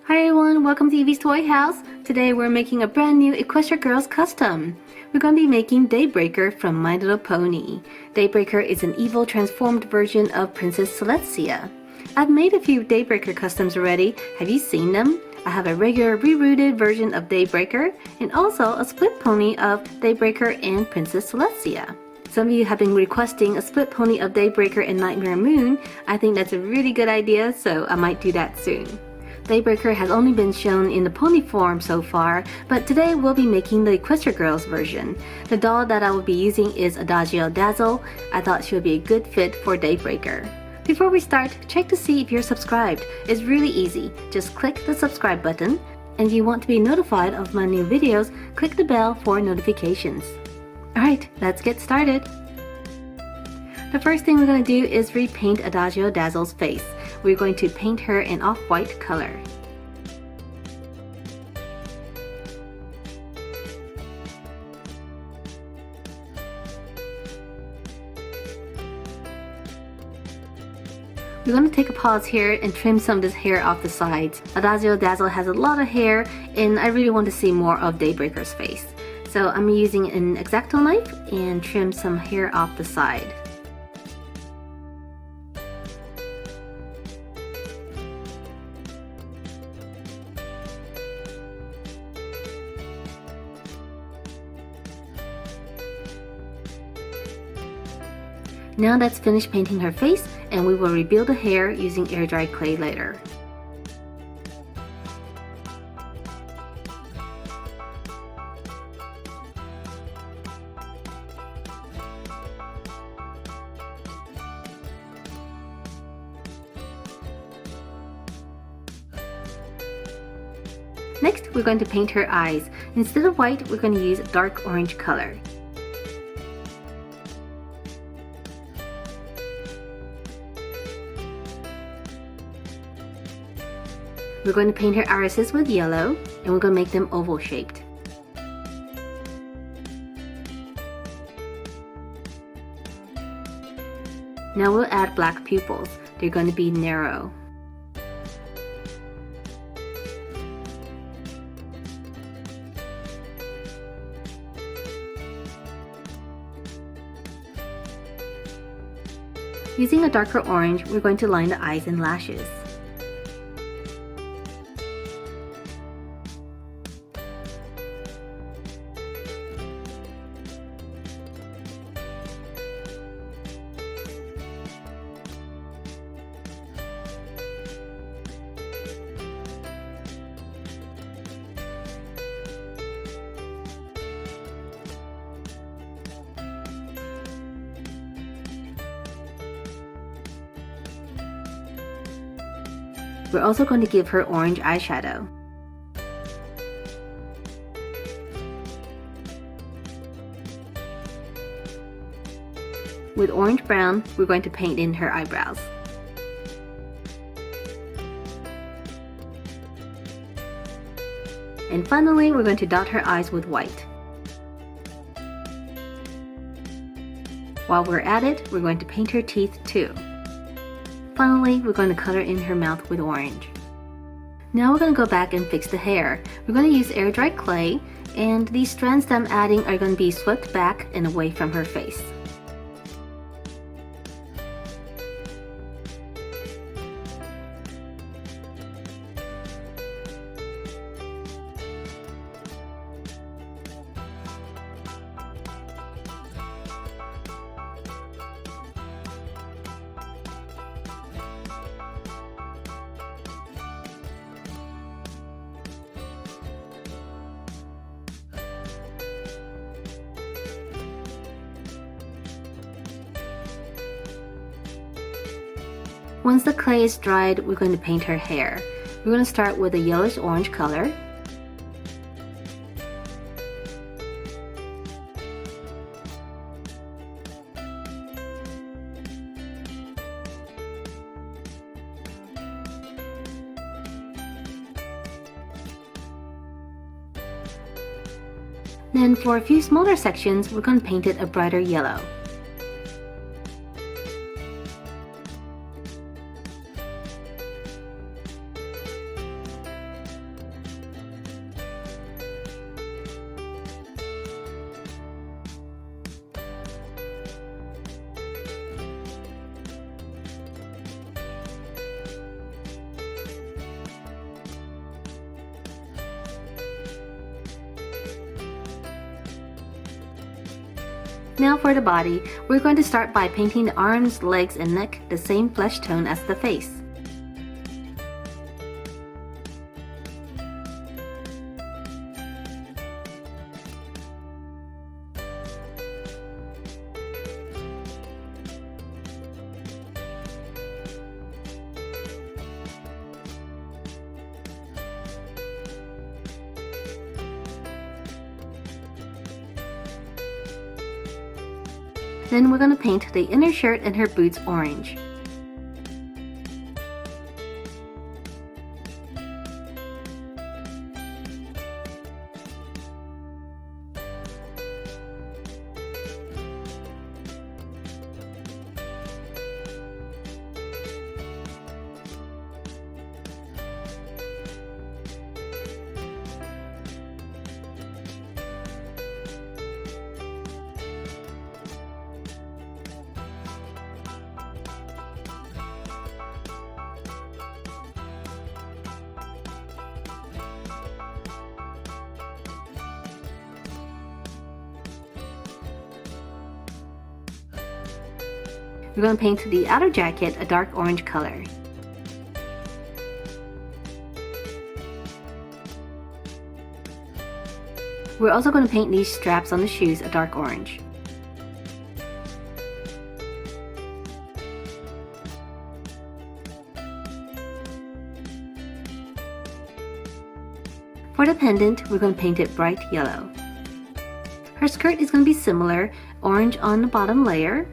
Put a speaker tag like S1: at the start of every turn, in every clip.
S1: Hi everyone, welcome to Evie's Toy House. Today we're making a brand new Equestria Girls custom. We're going to be making Daybreaker from My Little Pony. Daybreaker is an evil transformed version of Princess Celestia. I've made a few Daybreaker customs already. Have you seen them? I have a regular rerouted version of Daybreaker and also a split pony of Daybreaker and Princess Celestia. Some of you have been requesting a split pony of Daybreaker and Nightmare Moon. I think that's a really good idea, so I might do that soon. Daybreaker has only been shown in the pony form so far, but today we'll be making the Equestria Girls version. The doll that I will be using is Adagio Dazzle. I thought she would be a good fit for Daybreaker. Before we start, check to see if you're subscribed. It's really easy. Just click the subscribe button, and if you want to be notified of my new videos, click the bell for notifications. Alright, let's get started. The first thing we're going to do is repaint Adagio Dazzle's face. We're going to paint her in off-white color. We're going to take a pause here and trim some of this hair off the sides. Adagio Dazzle has a lot of hair and I really want to see more of Daybreaker's face. So I'm using an xacto knife and trim some hair off the side. Now let's finish painting her face and we will rebuild the hair using air dry clay later. Next, we're going to paint her eyes. Instead of white, we're going to use a dark orange color. We're going to paint her irises with yellow, and we're going to make them oval shaped. Now we'll add black pupils. They're going to be narrow. Using a darker orange, we're going to line the eyes and lashes. We're also going to give her orange eyeshadow. With orange brown, we're going to paint in her eyebrows. And finally, we're going to dot her eyes with white. While we're at it, we're going to paint her teeth too. Finally, we're going to color in her mouth with orange. Now we're going to go back and fix the hair. We're going to use air dry clay, and these strands that I'm adding are going to be swept back and away from her face. Once the clay is dried, we're going to paint her hair. We're going to start with a yellowish-orange color. Then for a few smaller sections, we're going to paint it a brighter yellow. Now for the body, we're going to start by painting the arms, legs, and neck the same flesh tone as the face. Then we're going to paint the inner shirt and her boots orange. We're going to paint the outer jacket a dark orange color. We're also going to paint these straps on the shoes a dark orange. For the pendant, we're going to paint it bright yellow. Her skirt is going to be similar, orange on the bottom layer.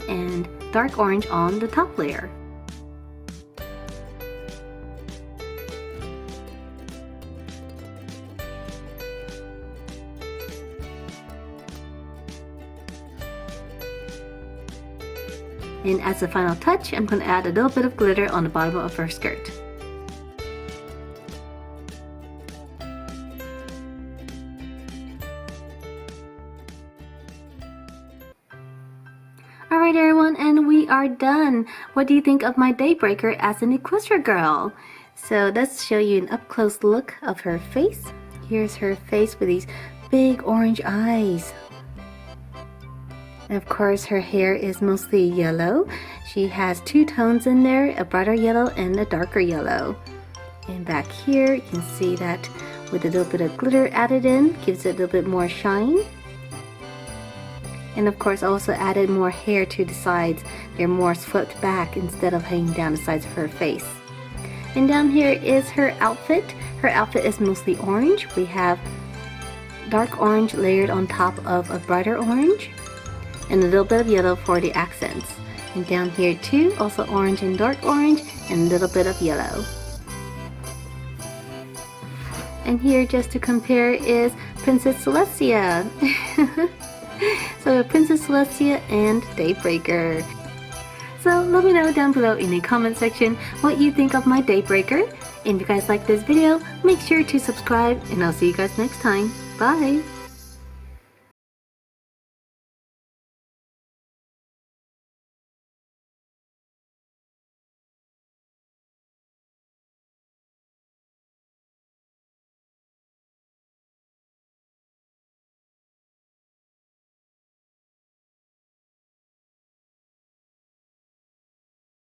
S1: And dark orange on the top layer. And as a final touch, I'm going to add a little bit of glitter on the bottom of her skirt. Alright everyone, and we are done. What do you think of my Daybreaker as an Equestria girl? So let's show you an up-close look of her face. Here's her face with these big orange eyes. And of course her hair is mostly yellow. She has two tones in there, a brighter yellow and a darker yellow. And back here you can see that with a little bit of glitter added in, gives it a little bit more shine. And of course also added more hair to the sides. They're more swept back instead of hanging down the sides of her face. And down here is her outfit. Her outfit is mostly orange. We have dark orange layered on top of a brighter orange. And a little bit of yellow for the accents. And down here too, also orange and dark orange and a little bit of yellow. And here just to compare is Princess Celestia. So Princess Celestia and Daybreaker. So let me know down below in the comment section what you think of my Daybreaker. And if you guys like this video, make sure to subscribe and I'll see you guys next time. Bye!